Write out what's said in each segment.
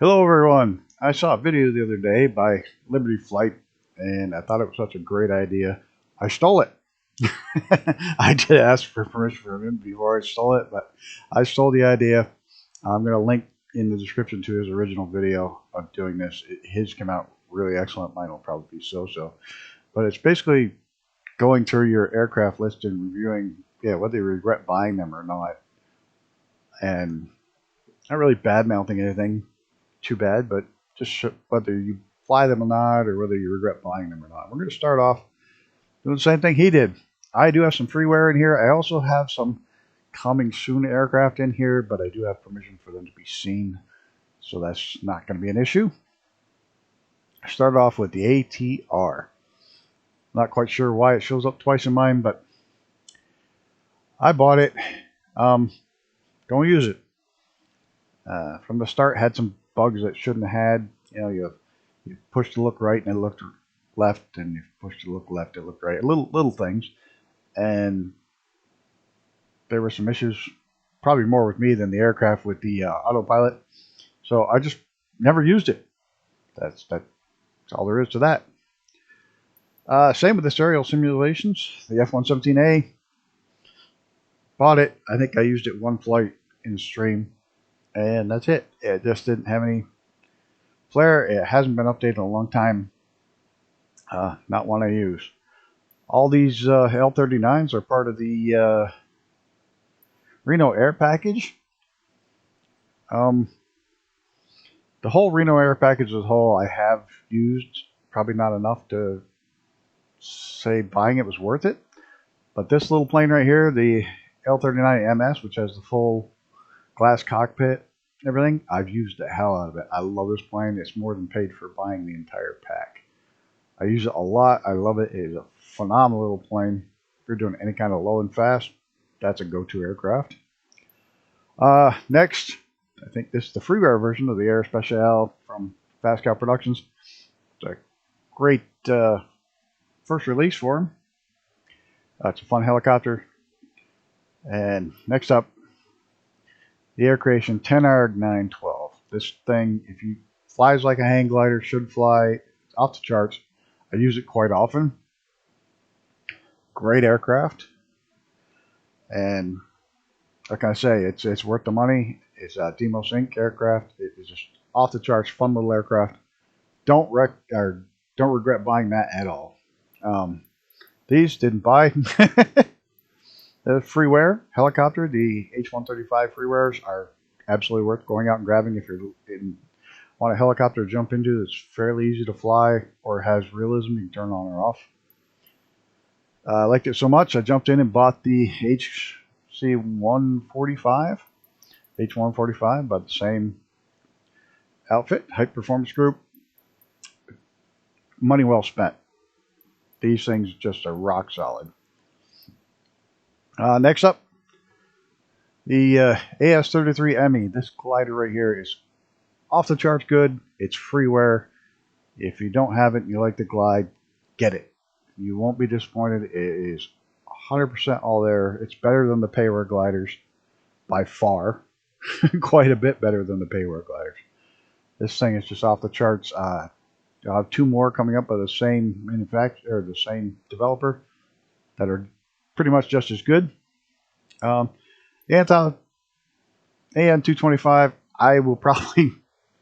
Hello everyone. I saw a video the other day by Liberty Flight and I thought it was such a great idea. I stole it. I did ask for permission from him before I stole it, but I stole the idea. I'm going to link in the description to his original video of doing this. His came out really excellent. Mine will probably be so-so. But it's basically going through your aircraft list and reviewing whether you regret buying them or not. And not really bad-mouthing anything too bad, but just whether you fly them or not, or whether you regret buying them or not. We're going to start off doing the same thing he did. I do have some freeware in here. I also have some coming soon aircraft in here, but I do have permission for them to be seen, so that's not going to be an issue. I started off with the ATR. Not quite sure why it shows up twice in mine, but I bought it. Don't use it. From the start, had some bugs that shouldn't have had. You push to look right and it looked left, and you push to look left, it looked right. Little things, and there were some issues, probably more with me than the aircraft with the autopilot. So I just never used it. That's all there is to that. Same with the aerial simulations. The F-117A. Bought it. I think I used it one flight in the stream. And that's it. It just didn't have any flare. It hasn't been updated in a long time. Not one I use. All these L39s are part of the Reno Air package. The whole Reno Air package as a whole I have used. Probably not enough to say buying it was worth it. But this little plane right here, the L39MS, which has the full glass cockpit, everything, I've used the hell out of it. I love this plane. It's more than paid for buying the entire pack. I use it a lot. I love it. It is a phenomenal little plane. If you're doing any kind of low and fast, that's a go-to aircraft. Next, I think this is the Freeware version of the Air Special from Fast Cow Productions. It's a great first release for him. It's a fun helicopter. And next up, the Air Creation 10ARG 912. This thing, if you flies like a hang glider, should fly. It's off the charts. I use it quite often. Great aircraft. And like I say, it's worth the money. It's a Demos Inc. aircraft. It is just off the charts, fun little aircraft. Don't regret buying that at all. These didn't buy. The Freeware helicopter, the H-135 Freewares, are absolutely worth going out and grabbing if you want a helicopter to jump into that's fairly easy to fly or has realism you can turn on or off. I liked it so much I jumped in and bought the H145 by the same outfit, Hype Performance Group. Money well spent. These things just are rock solid. Next up, the AS33ME. This glider right here is off the charts good. It's freeware. If you don't have it and you like the glide, get it. You won't be disappointed. It is 100% all there. It's better than the payware gliders by far. Quite a bit better than the payware gliders. This thing is just off the charts. I'll have two more coming up by the same manufacturer, or the same developer, that are pretty much just as good. The Anton AN225, I will probably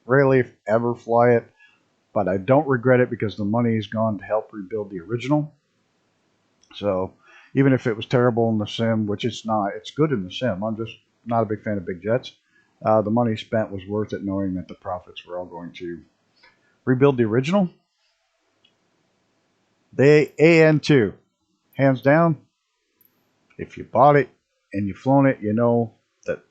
rarely if ever fly it, but I don't regret it because the money is gone to help rebuild the original. So even if it was terrible in the sim, which it's not, it's good in the sim. I'm just not a big fan of big jets. The money spent was worth it, knowing that the profits were all going to rebuild the original. The AN2, hands down, if you bought it and you've flown it, you know that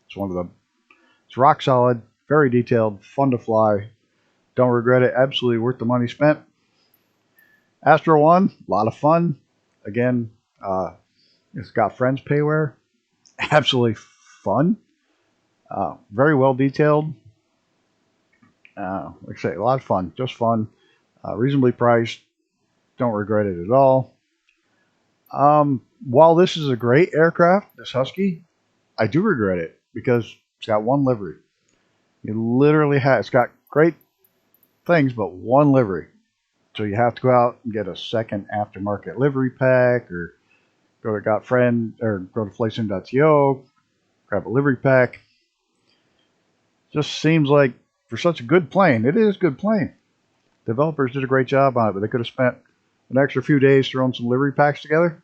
it's rock solid, very detailed, fun to fly. Don't regret it. Absolutely worth the money spent. Astro One, a lot of fun. Again, it's got Friends payware. Absolutely fun. Very well detailed. Like I say, a lot of fun. Just fun. Reasonably priced. Don't regret it at all. While this is a great aircraft, this Husky, I do regret it because it's got one livery. You literally have, it's got great things, but one livery. So you have to go out and get a second aftermarket livery pack, or go to GotFriend, or go to flightsim.to, grab a livery pack. Just seems like for such a good plane, it is a good plane. Developers did a great job on it, but they could have spent an extra few days throwing some livery packs together.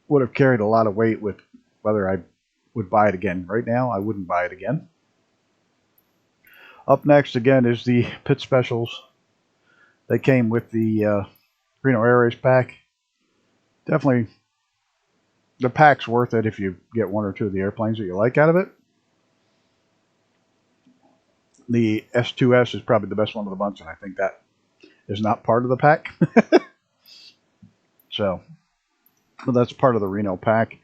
Would have carried a lot of weight with whether I would buy it again. Right now, I wouldn't buy it again. Up next, again, is the Pit Specials. They came with the Reno Air Race pack. Definitely, the pack's worth it if you get one or two of the airplanes that you like out of it. The S2S is probably the best one of the bunch, and I think that is not part of the pack. So, but that's part of the Reno pack.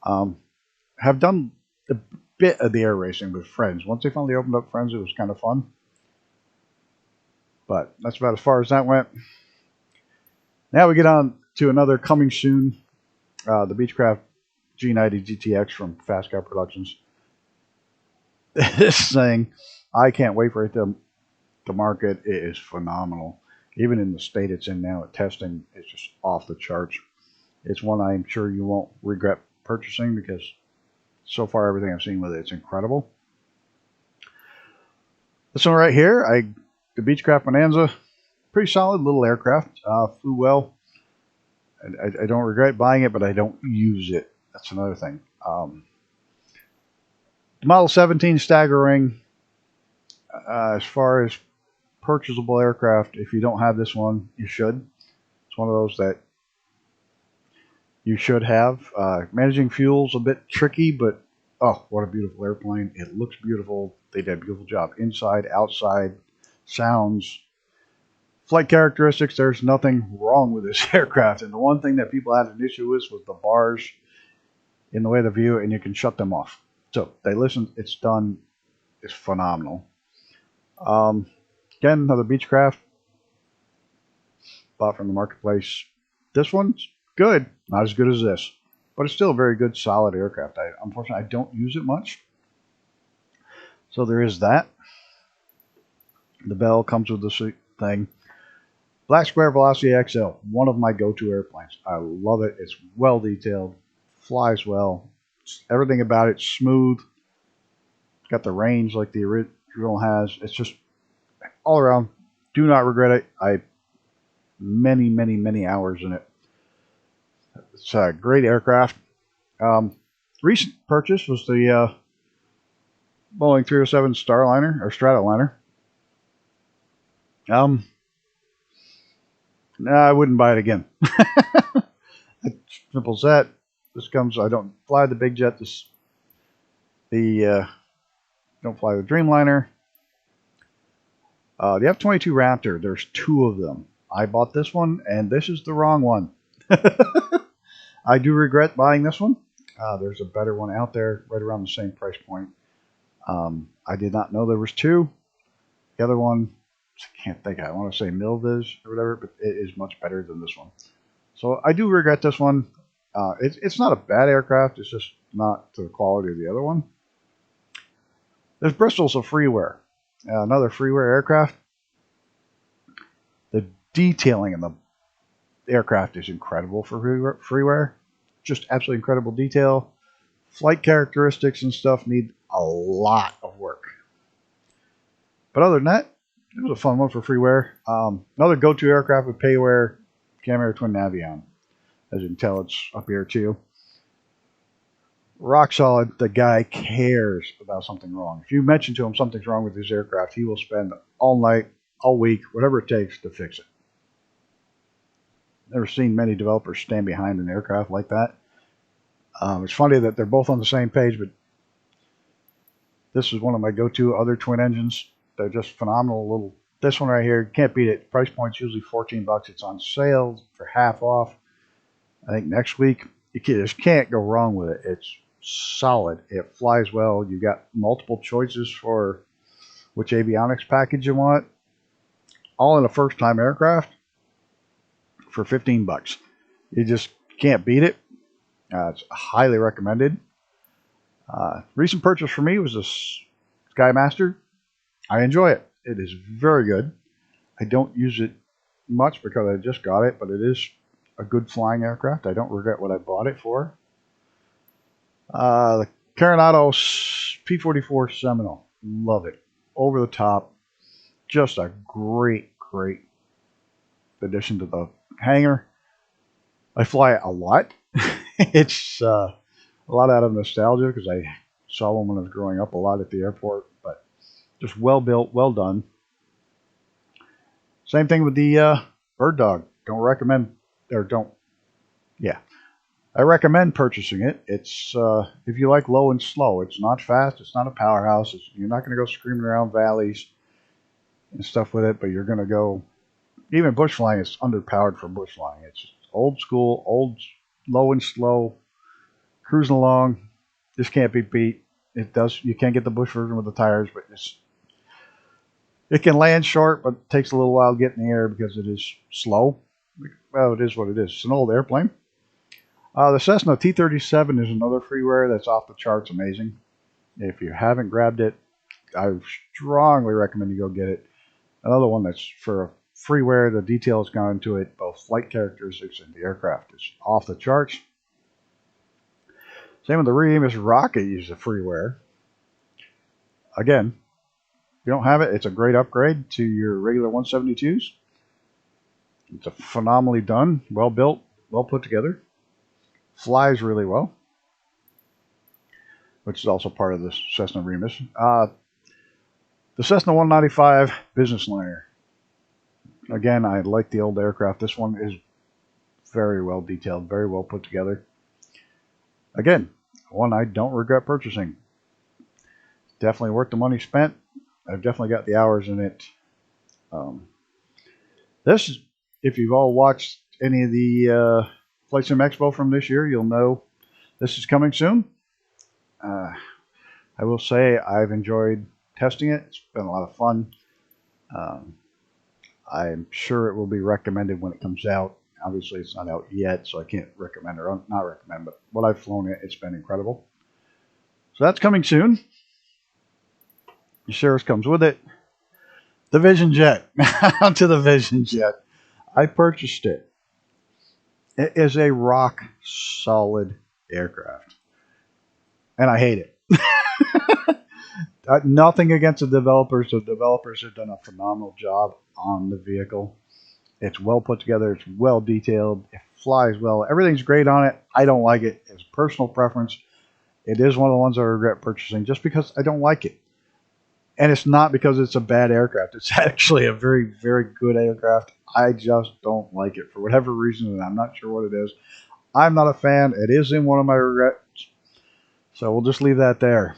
Have done a bit of the air racing with friends. Once they finally opened up Friends, it was kind of fun. But that's about as far as that went. Now we get on to another coming soon, the Beechcraft G90 GTX from Fast Cow Productions. This thing, I can't wait for it to market. It is phenomenal. Even in the state it's in now at testing, it's just off the charts. It's one I'm sure you won't regret purchasing, because so far everything I've seen with it's incredible. This one right here, the Beechcraft Bonanza, pretty solid little aircraft. Flew well. I don't regret buying it, but I don't use it. That's another thing. The Model 17 Stagger Ring, as far as purchasable aircraft, if you don't have this one, you should. It's one of those that you should have. Managing fuel's a bit tricky, but oh, what a beautiful airplane. It looks beautiful. They did a beautiful job. Inside, outside, sounds, flight characteristics, there's nothing wrong with this aircraft. And the one thing that people had an issue with was the bars in the way of the view, and you can shut them off. So they listened. It's done. It's phenomenal. Again, another Beechcraft. Bought from the marketplace. This one's good. Not as good as this, but it's still a very good, solid aircraft. Unfortunately, I don't use it much. So there is that. The bell comes with the thing. Black Square Velocity XL, one of my go-to airplanes. I love it. It's well detailed, flies well. Everything about it's smooth. Got the range like the original has. It's just all around. Do not regret it. Many hours in it. It's a great aircraft. Recent purchase was the Boeing 307 Starliner or Stratoliner. No, I wouldn't buy it again. Simple as that. This comes. I don't fly the big jet. Don't fly the Dreamliner. The F-22 Raptor. There's two of them. I bought this one, and this is the wrong one. I do regret buying this one. There's a better one out there, right around the same price point. I did not know there was two. The other one, I can't think. I want to say Milviz or whatever, but it is much better than this one. So I do regret this one. It's not a bad aircraft. It's just not to the quality of the other one. There's Bristol's a Freeware. Another Freeware aircraft. The detailing in the aircraft is incredible for Freeware. Just absolutely incredible detail. Flight characteristics and stuff need a lot of work. But other than that, it was a fun one for Freeware. Another go-to aircraft with Payware, Cam Twin Navion. As you can tell, it's up here too. Rock solid. The guy cares about something wrong. If you mention to him something's wrong with his aircraft, he will spend all night, all week, whatever it takes to fix it. Never seen many developers stand behind an aircraft like that. It's funny that they're both on the same page, but this is one of my go-to other twin engines. They're just phenomenal. This one right here, can't beat it. Price point's usually $14. It's on sale for half off. I think next week. You just can't go wrong with it. It's solid. It flies well. You got multiple choices for which avionics package you want. All in a first-time aircraft for $15. You just can't beat it. It's highly recommended. Recent purchase for me was this Skymaster, I enjoy it. It is very good. I don't use it much because I just got it, but it is a good flying aircraft. I don't regret what I bought it for. The Coronado P-44 Seminole, love it. Over the top, just a great, great addition to the hangar. I fly it a lot. It's a lot out of nostalgia because I saw one when I was growing up a lot at the airport, but just well built, well done. Same thing with the Bird Dog. Don't recommend, or don't, yeah. I recommend purchasing it. It's if you like low and slow. It's not fast. It's not a powerhouse. You're not going to go screaming around valleys and stuff with it, but you're going to go, even bush flying is underpowered for bush flying. It's old school, low and slow, cruising along. This can't be beat. It does. You can't get the bush version with the tires, but it can land short, but it takes a little while to get in the air because it is slow. Well, it is what it is. It's an old airplane. The Cessna T-37 is another freeware that's off the charts amazing. If you haven't grabbed it, I strongly recommend you go get it. Another one that's for freeware. The details gone into it, both flight characteristics and the aircraft is off the charts. Same with the Remus rocket uses a freeware. Again, if you don't have it, it's a great upgrade to your regular 172s. It's a phenomenally done, well built, well put together. Flies really well, which is also part of the Cessna Remus. The Cessna 195 business liner. Again, I like the old aircraft. This one is very well detailed, very well put together. Again, one I don't regret purchasing. Definitely worth the money spent. I've definitely got the hours in it. This, if you've all watched any of the Flight Sim Expo from this year, you'll know this is coming soon. I will say I've enjoyed testing it. It's been a lot of fun. I'm sure it will be recommended when it comes out. Obviously, it's not out yet, so I can't recommend or not recommend, but when I've flown it, it's been incredible. So that's coming soon. The Cirrus comes with it. The Vision Jet. Onto the Vision Jet. I purchased it. It is a rock solid aircraft. And I hate it. Nothing against the developers. The developers have done a phenomenal job on the vehicle. It's well put together. It's well detailed. It flies well. Everything's great on it. I don't like it. It's personal preference. It is one of the ones I regret purchasing just because I don't like it. And it's not because it's a bad aircraft. It's actually a very, very good aircraft. I just don't like it for whatever reason, and I'm not sure what it is. I'm not a fan. It is in one of my regrets. So we'll just leave that there.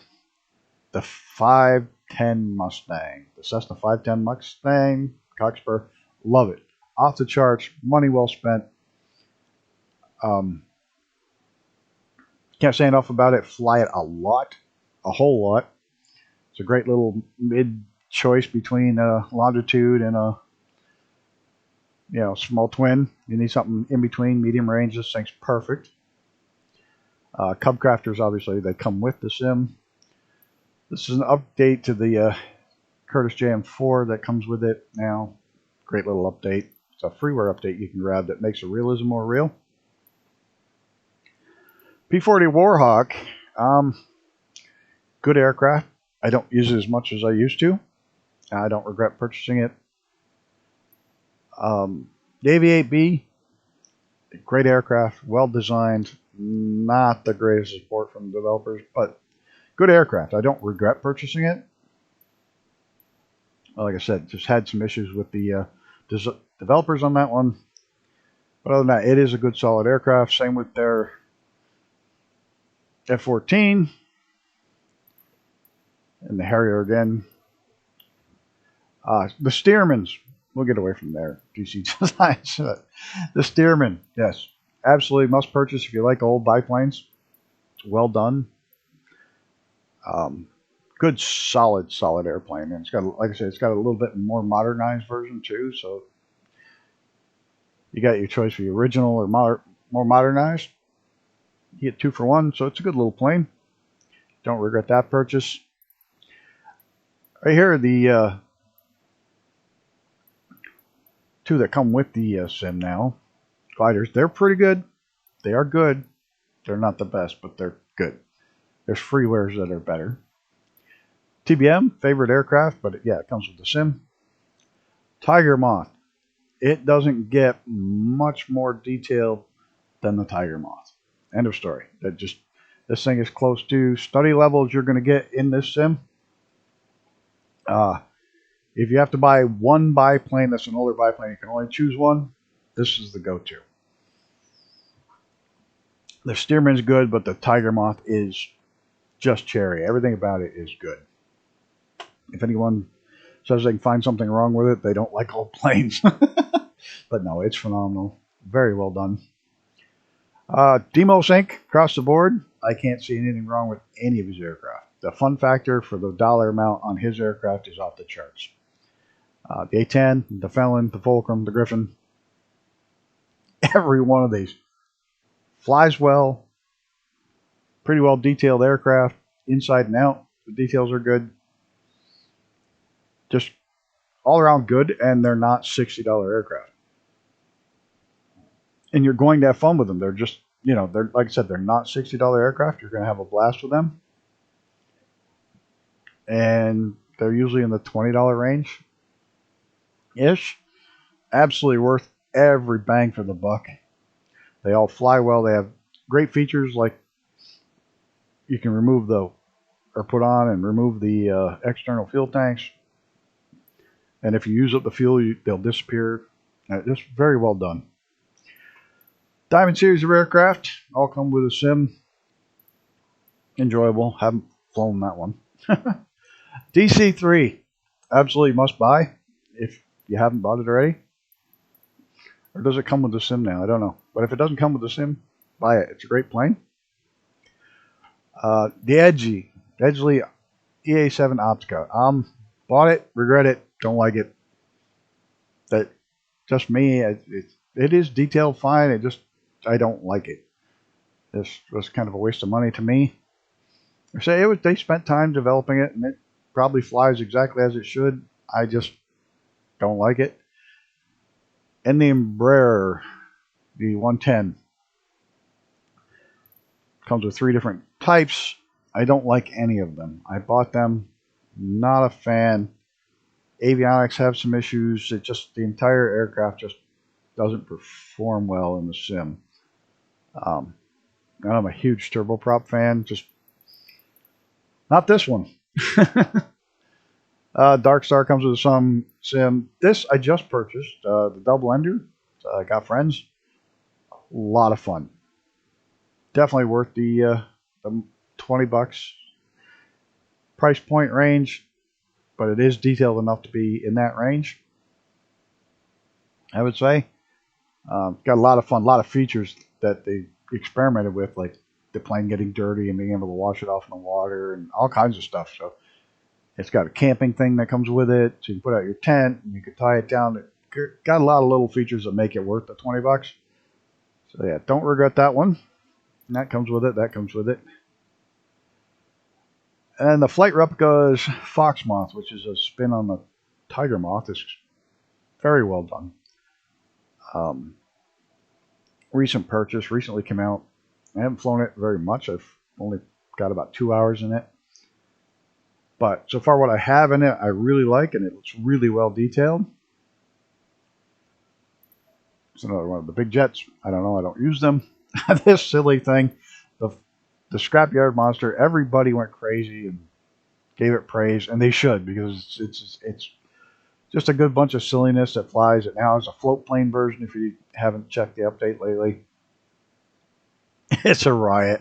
The 510 Mustang. The Cessna 510 Mustang, Cockspur. Love it. Off the charts. Money well spent. Can't say enough about it. Fly it a lot. A whole lot. It's a great little mid choice between a Longitude and a small twin. You need something in between, medium range. This thing's perfect. Cub Crafters, obviously, they come with the sim. This is an update to the Curtiss JM4 that comes with it now. Great little update. It's a freeware update you can grab that makes the realism more real. P-40 Warhawk. Good aircraft. I don't use it as much as I used to. I don't regret purchasing it. The Aviate-B, great aircraft, well designed, not the greatest support from the developers, but good aircraft. I don't regret purchasing it. Like I said, just had some issues with the developers on that one. But other than that, it is a good solid aircraft. Same with their F-14 and the Harrier again. The Stearmans. We'll get away from there. DC designs. The Stearman, yes, absolutely must purchase if you like old biplanes. It's well done. Good, solid airplane, and it's got, like I said, it's got a little bit more modernized version too. So you got your choice for the original or more modernized. You get 2 for 1, so it's a good little plane. Don't regret that purchase. Right here are the two that come with the sim now. Gliders, they're pretty good. They are good. They're not the best, but they're good. There's freewares that are better. TBM, favorite aircraft, but yeah, it comes with the sim. Tiger Moth. It doesn't get much more detail than the Tiger Moth. End of story. This thing is close to study levels you're going to get in this sim. If you have to buy one biplane that's an older biplane, you can only choose one, this is the go-to. The Stearman's good, but the Tiger Moth is just cherry. Everything about it is good. If anyone says they can find something wrong with it, they don't like old planes. But no, it's phenomenal. Very well done. Demo Sync across the board. I can't see anything wrong with any of his aircraft. The fun factor for the dollar amount on his aircraft is off the charts. The A-10, the Felon, the Fulcrum, the Griffin. Every one of these flies well. Pretty well detailed aircraft, inside and out. The details are good. Just all around good, and they're not $60 aircraft. And you're going to have fun with them. They're just, they're, like I said, they're not $60 aircraft. You're going to have a blast with them. And they're usually in the $20 range-ish. Absolutely worth every bang for the buck. They all fly well. They have great features like you can remove or put on and remove the external fuel tanks. And if you use up the fuel, they'll disappear. Just very well done. Diamond series of aircraft all come with a sim. Enjoyable. Haven't flown that one. DC-3, absolutely must buy if you haven't bought it already. Or does it come with the sim now? I don't know. But if it doesn't come with the sim, buy it. It's a great plane. The Edgely EA7 Optica. Bought it, regret it, don't like it. That just me. It is detailed fine. I don't like it. This was kind of a waste of money to me. They spent time developing it, and it probably flies exactly as it should. I just don't like it. And the Embraer, the 110, comes with 3 different types. I don't like any of them. I bought them, not a fan. Avionics have some issues. The entire aircraft just doesn't perform well in the sim. I'm a huge turboprop fan. Just not this one. Dark Star comes with some sim. This I just purchased. The double ender. I got friends. A lot of fun. Definitely worth the $20 price point range, but it is detailed enough to be in that range. I would say. Got a lot of fun, a lot of features that they experimented with, like the plane getting dirty and being able to wash it off in the water and all kinds of stuff. So it's got a camping thing that comes with it, so you can put out your tent and you can tie it down. It got a lot of little features that make it worth the $20. So yeah, don't regret that one. And that comes with it. That comes with it. And the flight replica is Fox Moth, which is a spin on the Tiger Moth. It's very well done. Recent purchase, recently came out. I haven't flown it very much. I've only got about 2 hours in it. But so far what I have in it, I really like, and it looks really well detailed. It's another one of the big jets. I don't know. I don't use them. This silly thing, the Scrapyard Monster, everybody went crazy and gave it praise, and they should, because it's just a good bunch of silliness that flies. It now has a float plane version if you haven't checked the update lately. It's a riot.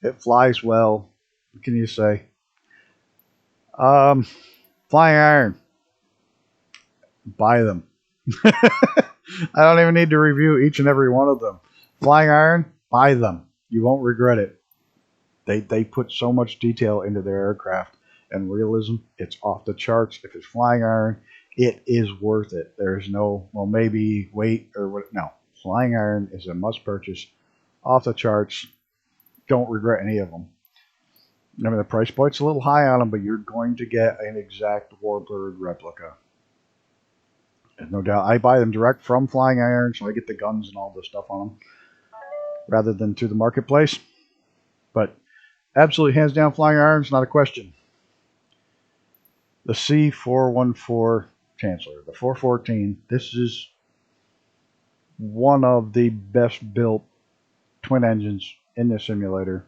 It flies well. What can you say? Flying Iron. Buy them. I don't even need to review each and every one of them. Flying Iron, buy them. You won't regret it. They put so much detail into their aircraft and realism. It's off the charts. If it's Flying Iron, it is worth it. There's no, well, maybe wait or what. No. Flying Iron is a must purchase. Off the charts. Don't regret any of them. I mean, the price point's a little high on them, but you're going to get an exact Warbird replica. There's no doubt. I buy them direct from Flying Iron, so I get the guns and all the stuff on them, rather than through the marketplace. But absolutely, hands down, Flying Iron's not a question. The C414 Chancellor, the 414. This is one of the best built twin engines in the simulator.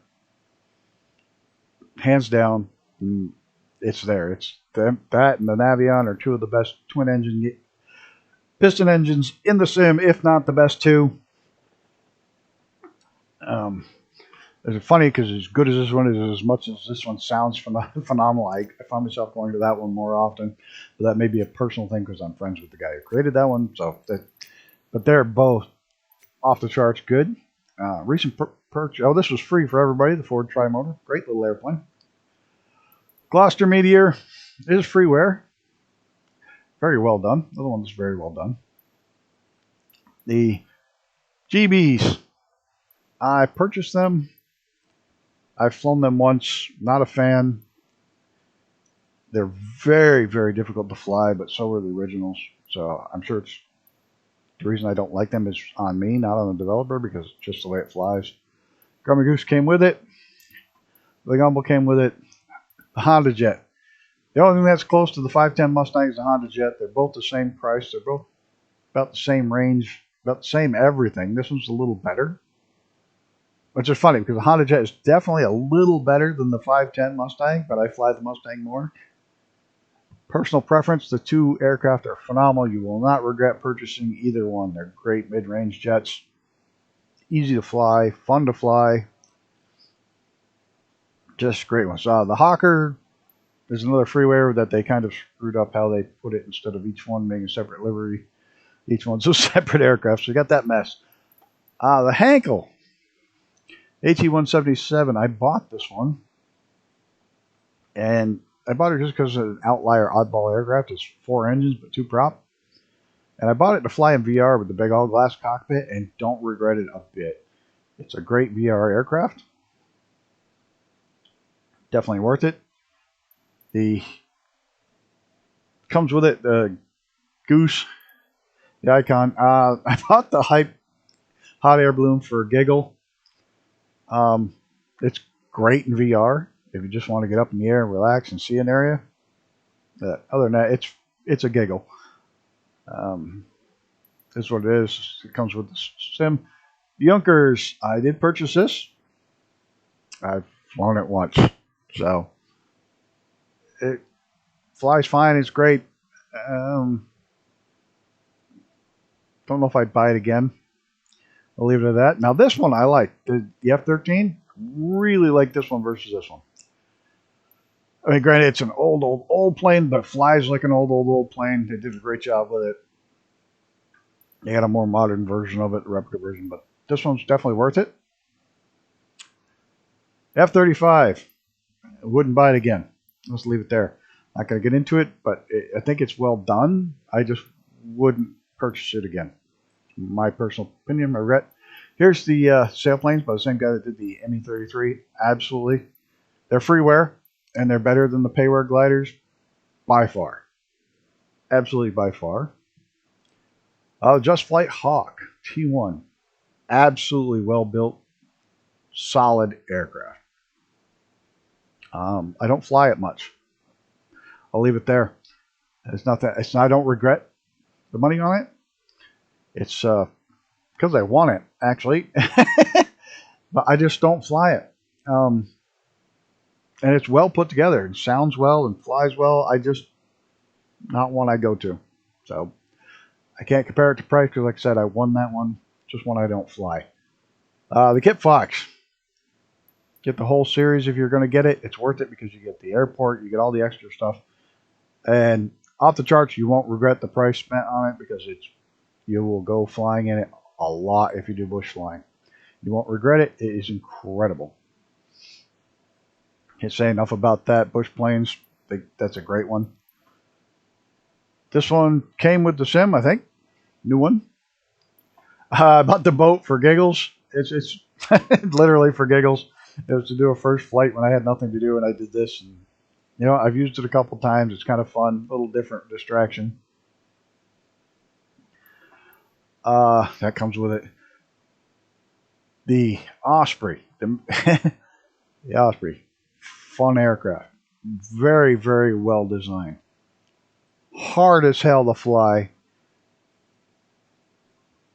Hands down, it's there. It's that and the Navion are two of the best twin engine piston engines in the sim, if not the best two. It's funny because as good as this one is, as much as this one sounds phenomenal, I find myself going to that one more often. But that may be a personal thing because I'm friends with the guy who created that one. But they're both off the charts good. Recent purchase. Oh, this was free for everybody. The Ford Tri-Motor, great little airplane. Gloucester Meteor is freeware. Very well done. The other one's very well done. The GBs, I purchased them. I've flown them once. Not a fan. They're very, very difficult to fly, but so are the originals. So I'm sure it's the reason I don't like them is on me, not on the developer, because it's just the way it flies. Grummy Goose came with it. The Gumball came with it. The Honda Jet. The only thing that's close to the 510 Mustang is the Honda Jet. They're both the same price. They're both about the same range, about the same everything. This one's a little better. Which is funny because the Honda Jet is definitely a little better than the 510 Mustang, but I fly the Mustang more. Personal preference, the two aircraft are phenomenal. You will not regret purchasing either one. They're great mid-range jets. Easy to fly, fun to fly. Just great ones. The Hawker is another freeware that they kind of screwed up how they put it instead of each one being a separate livery. Each one's a separate aircraft, so you got that mess. The Hankel HE-177, I bought this one. And I bought it just because it's an outlier oddball aircraft. It's 4 engines, but 2 prop. And I bought it to fly in VR with the big all-glass cockpit and don't regret it a bit. It's a great VR aircraft. Definitely worth it. Comes with it the Goose, the Icon. I bought the hot air balloon for a giggle. It's great in VR if you just want to get up in the air and relax and see an area. Other than that, it's a giggle. This is what it is. It comes with the sim. Junkers, I did purchase this. I've flown it once, so it flies fine. It's great. Don't know if I'd buy it again. I'll leave it at that. Now this one I like. The F-13. Really like this one versus this one. I mean, granted, it's an old plane, but flies like an old plane. They did a great job with it. They had a more modern version of it, the replica version, but this one's definitely worth it. F-35. I wouldn't buy it again. Let's leave it there. Not going to get into it, but I think it's well done. I just wouldn't purchase it again. My personal opinion, my regret. Here's the sailplanes by the same guy that did the ME-33. Absolutely. They're freeware, and they're better than the payware gliders by far. Absolutely by far. Just Flight Hawk T1. Absolutely well built, solid aircraft. I don't fly it much. I'll leave it there. It's not that. I don't regret the money on it. It's because I want it actually, but I just don't fly it. And it's well put together and sounds well and flies well. I just not one I go to. So I can't compare it to price because, like I said, I won that one. Just one I don't fly. The Kit Fox. Get the whole series if you're going to get it. It's worth it because you get the airport, you get all the extra stuff, and off the charts. You won't regret the price spent on it because you will go flying in it a lot if you do bush flying. You won't regret it. It is incredible. Can't say enough about that. Bush planes. That's a great one. This one came with the sim, I think. New one. I bought the boat for giggles. It's literally for giggles. It was to do a first flight when I had nothing to do, and I did this. And you know, I've used it a couple times. It's kind of fun, a little different distraction. That comes with it. The Osprey, the Osprey, fun aircraft, very very well designed. Hard as hell to fly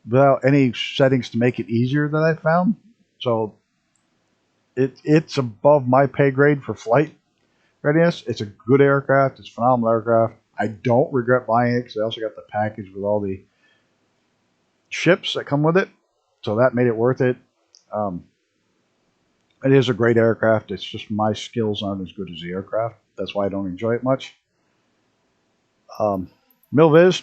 without any settings to make it easier that I found. So it's above my pay grade for flight readiness. It's a good aircraft. It's a phenomenal aircraft. I don't regret buying it because I also got the package with all the ships that come with it. So that made it worth it. It is a great aircraft. It's just my skills aren't as good as the aircraft. That's why I don't enjoy it much. Milviz,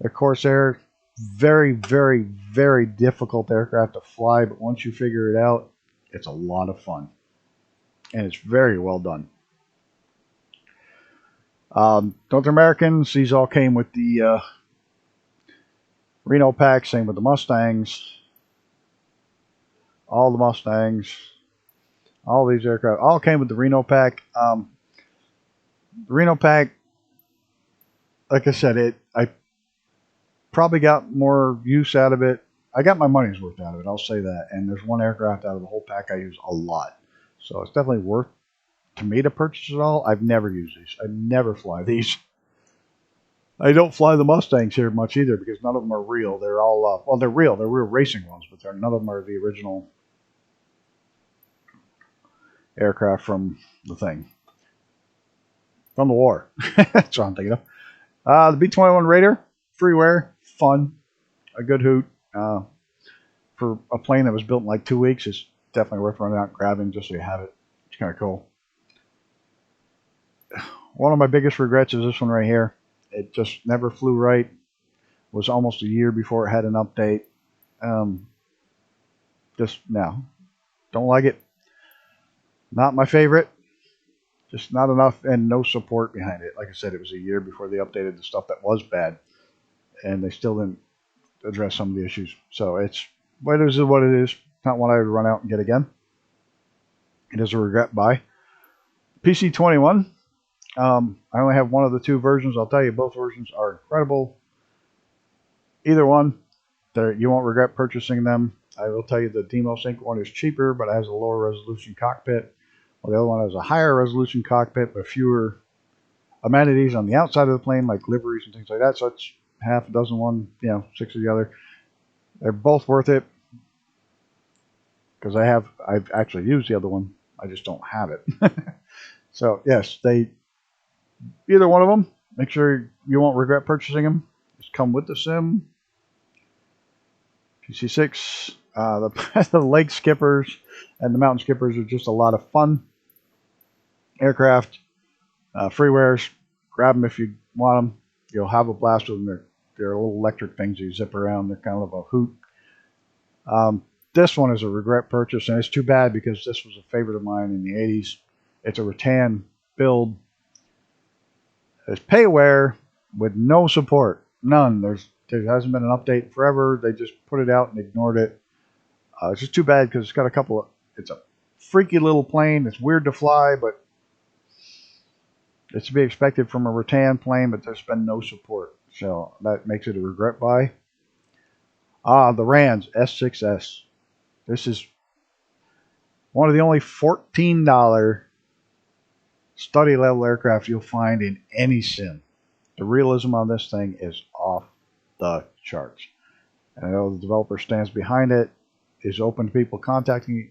the Corsair, very, very, very difficult aircraft to fly, but once you figure it out, it's a lot of fun. And it's very well done. North Americans, these all came with the Reno pack, same with the Mustangs. All the Mustangs, all these aircraft, all came with the Reno pack. The Reno pack, like I said, I probably got more use out of it. I got my money's worth out of it, I'll say that. And there's one aircraft out of the whole pack I use a lot. So it's definitely worth to me to purchase it all. I've never used these. I never fly these. I don't fly the Mustangs here much either because none of them are real. They're all, well, they're real. They're real racing ones, but none of them are the original aircraft from the thing. From the war. That's what I'm thinking of. The B-21 Raider, Freeware, fun, a good hoot. For a plane that was built in like 2 weeks, it's definitely worth running out and grabbing just so you have it. It's kind of cool. One of my biggest regrets is this one right here. It just never flew right. It was almost a year before it had an update. Just no, don't like it. Not my favorite. Just not enough and no support behind it. Like I said, it was a year before they updated the stuff that was bad, and they still didn't address some of the issues. So it's what it is what it is. Not one I would run out and get again. It is a regret buy. PC-21. I only have one of the two versions. I'll tell you, both versions are incredible. Either one, you won't regret purchasing them. I will tell you the Demo Sync one is cheaper, but it has a lower resolution cockpit. Well, the other one has a higher resolution cockpit, but fewer amenities on the outside of the plane, like liveries and things like that. So it's half a dozen one, 6 of the other. They're both worth it because I've actually used the other one. I just don't have it. So yes, either one of them. Make sure you won't regret purchasing them. Just come with the sim. PC6, the lake skippers and the mountain skippers are just a lot of fun. Aircraft, freewares, grab them if you want them. You'll have a blast with them. They're little electric things you zip around. They're kind of a hoot. This one is a regret purchase, and it's too bad because this was a favorite of mine in the 80s. It's a rattan build. It's payware with no support. None. There hasn't been an update forever. They just put it out and ignored it. It's just too bad because it's got a couple of... It's a freaky little plane. It's weird to fly, but it's to be expected from a rattan plane, but there's been no support. So that makes it a regret buy. The Rands S6S. This is one of the only $14 study level aircraft you'll find in any sim. The realism on this thing is off the charts. And I know the developer stands behind it, is open to people contacting,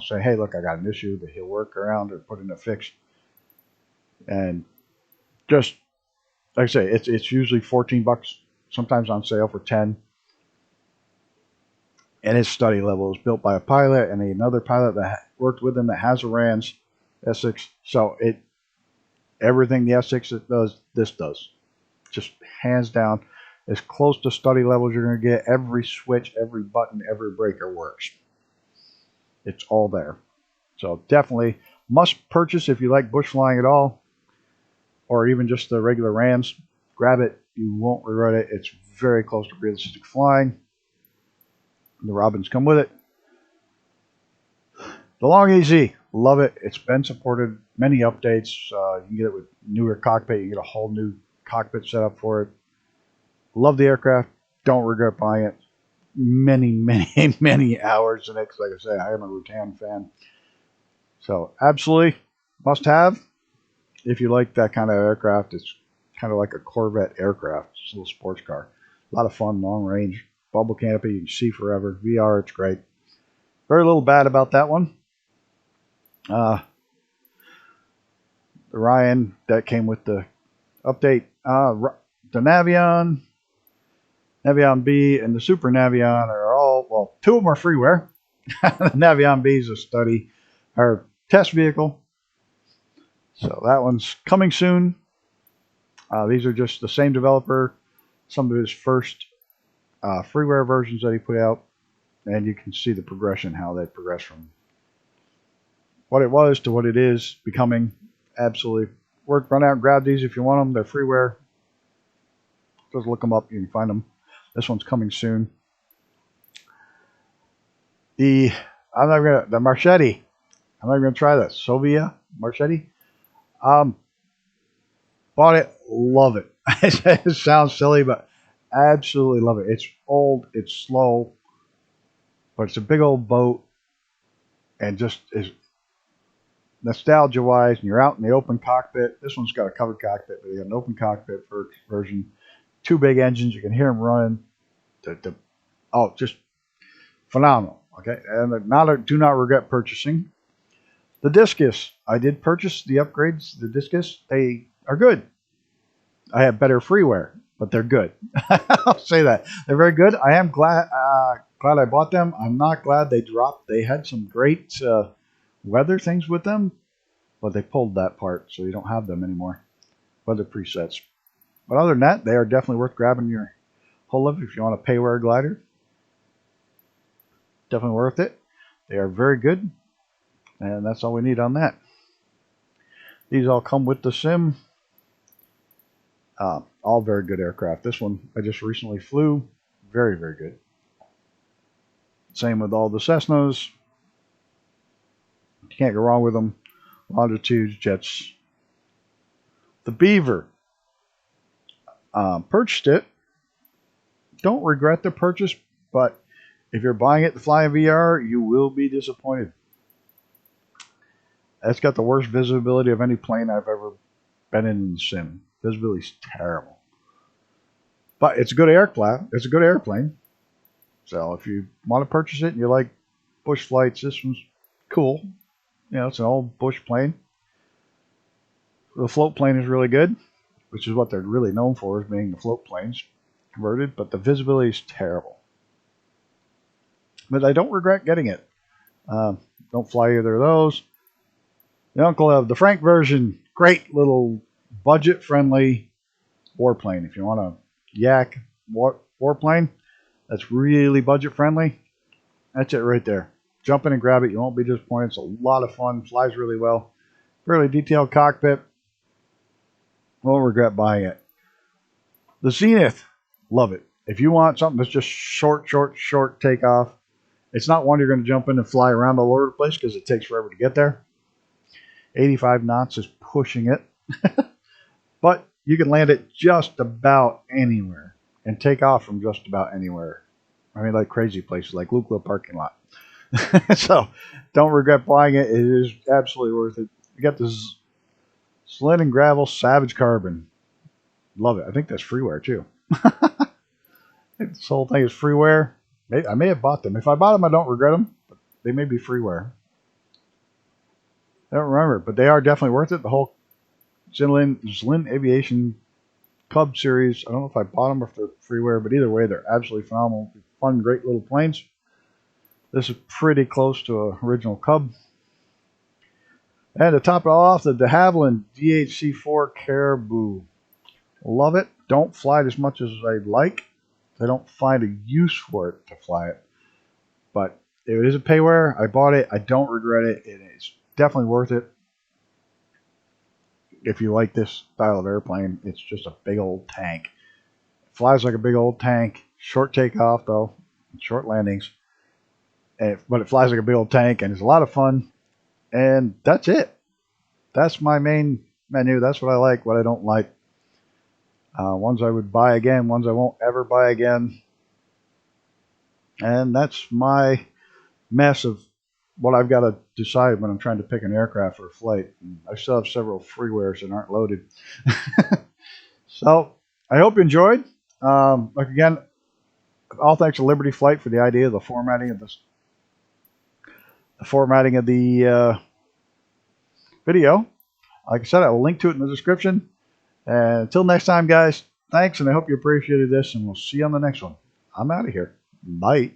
say, hey, look, I got an issue that he'll work around or put in a fix. And just, like I say, it's usually $14, sometimes on sale for 10. And his study level is built by a pilot and another pilot that worked with him that has a Rands S6. So everything the S6 does, this does. Just hands down, as close to study levels you're going to get. Every switch, every button, every breaker works. It's all there. So definitely must purchase if you like bush flying at all, or even just the regular Rands. Grab it. You won't regret it. It's very close to realistic flying. The Robins come with it. The Long Easy, love it. It's been supported, many updates. You can get it with newer cockpit. You get a whole new cockpit set up for it. Love the aircraft. Don't regret buying it. Many, many, many hours in it. 'Cause like I say, I am a Rutan fan. So absolutely must have. If you like that kind of aircraft, it's kind of like a Corvette aircraft. It's a little sports car. A lot of fun, long range. Bubble canopy, you can see forever. VR, it's great. Very little bad about that one. The Ryan that came with the update. The Navion, Navion B, and the Super Navion are all, well, two of them are freeware. The Navion B is a study, or test vehicle. So that one's coming soon. These are just the same developer, some of his first freeware versions that he put out, and you can see the progression, how they progress from what it was to what it is becoming. Absolutely worth run out and grab these if you want them. They're freeware. Just look them up, you can find them. This one's coming soon. The Marchetti. I'm not gonna try that. Sovia Marchetti. Bought it, love it. It sounds silly, but absolutely love it. It's old, it's slow, but it's a big old boat, and just is nostalgia wise. And you're out in the open cockpit. This one's got a covered cockpit, but you got an open cockpit version. Two big engines, you can hear them running. Oh, just phenomenal. Okay, and do not regret purchasing. The Discus, I did purchase the upgrades. The Discus, they are good. I have better freeware, but they're good. I'll say that. They're very good. I am glad I bought them. I'm not glad they dropped. They had some great weather things with them, but they pulled that part, so you don't have them anymore. Weather presets. But other than that, they are definitely worth grabbing your hold of if you want a payware glider. Definitely worth it. They are very good, and that's all we need on that. These all come with the sim. All very good aircraft. This one I just recently flew. Very, very good. Same with all the Cessnas. You can't go wrong with them. Longitudes, jets. The Beaver. Purchased it. Don't regret the purchase, but if you're buying it to fly in VR, you will be disappointed. It's got the worst visibility of any plane I've ever been in the sim. Visibility is terrible. But it's a good airplane. It's a good airplane. So if you want to purchase it and you like bush flights, this one's cool. You know, it's an old bush plane. The float plane is really good, which is what they're really known for, is being the float planes converted. But the visibility is terrible. But I don't regret getting it. Don't fly either of those. The Uncle of the Frank version, great little budget-friendly warplane. If you want a yak warplane that's really budget-friendly, that's it right there. Jump in and grab it. You won't be disappointed. It's a lot of fun. Flies really well. Fairly detailed cockpit. Won't regret buying it. The Zenith, love it. If you want something that's just short takeoff, it's not one you're going to jump in and fly around all over the place because it takes forever to get there. 85 knots is pushing it. But you can land it just about anywhere and take off from just about anywhere. I mean, like crazy places, like Lukla parking lot. So don't regret buying it. It is absolutely worth it. You got this Sled and Gravel Savage Carbon. Love it. I think that's freeware too. I think this whole thing is freeware. I may have bought them. If I bought them, I don't regret them. But they may be freeware. I don't remember, but they are definitely worth it. The whole Zlin Aviation Cub series. I don't know if I bought them or if they're freeware, but either way, they're absolutely phenomenal. Fun, great little planes. This is pretty close to an original Cub. And to top it all off, the de Havilland DHC-4 Caribou. Love it. Don't fly it as much as I'd like. I don't find a use for it to fly it. But if it is a payware, I bought it. I don't regret it. It is definitely worth it. If you like this style of airplane, it's just a big old tank. It flies like a big old tank. Short takeoff, though. Short landings. but it flies like a big old tank, and it's a lot of fun. And that's it. That's my main menu. That's what I like, what I don't like. Ones I would buy again, ones I won't ever buy again. And that's my mess of what I've got to decide when I'm trying to pick an aircraft for a flight. And I still have several freewares that aren't loaded. So I hope you enjoyed. Like again, all thanks to Liberty Flight for the idea of the formatting of this, the formatting of the video. Like I said, I will link to it in the description. And until next time, guys, thanks, and I hope you appreciated this, and we'll see you on the next one. I'm out of here. Bye.